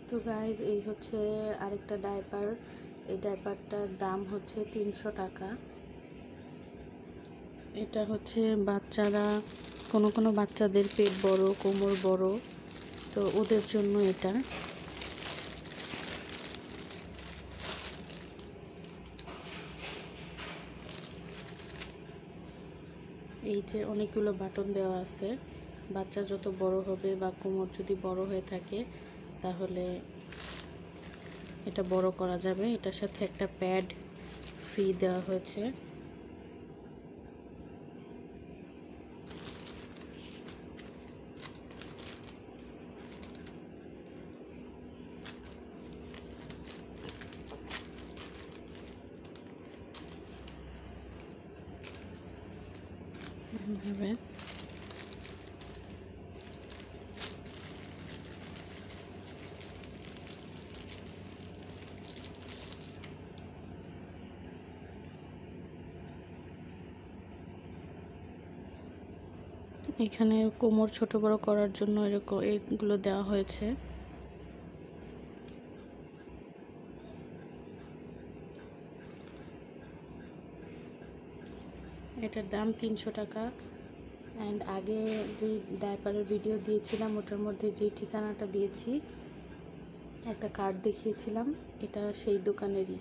তো গাইজ এই হচ্ছে আরেকটা ডাইপার। এই ডাইপারটার দাম হচ্ছে 300 টাকা। এটা হচ্ছে বাচ্চারা, কোনো বাচ্চাদের পেট বড়, কোমর বড়, তো ওদের জন্য এটা। এই যে অনেকগুলো বাটন দেওয়া আছে। বাচ্চা যত বড় হবে বা কোমর যদি বড় হয়ে থাকে তাহলে এটা বড় করা যাবে। এটার সাথে একটা প্যাড ফ্রি দেওয়া হয়েছে। এখানে কোমর ছোট বড় করার জন্য এরকম এগুলো দেওয়া হয়েছে। এটার দাম 300 টাকা। অ্যান্ড আগে যে ডাইপারের ভিডিও দিয়েছিলাম ওটার মধ্যে যে ঠিকানাটা দিয়েছি, একটা কার্ড দেখিয়েছিলাম, এটা সেই দোকানেরই।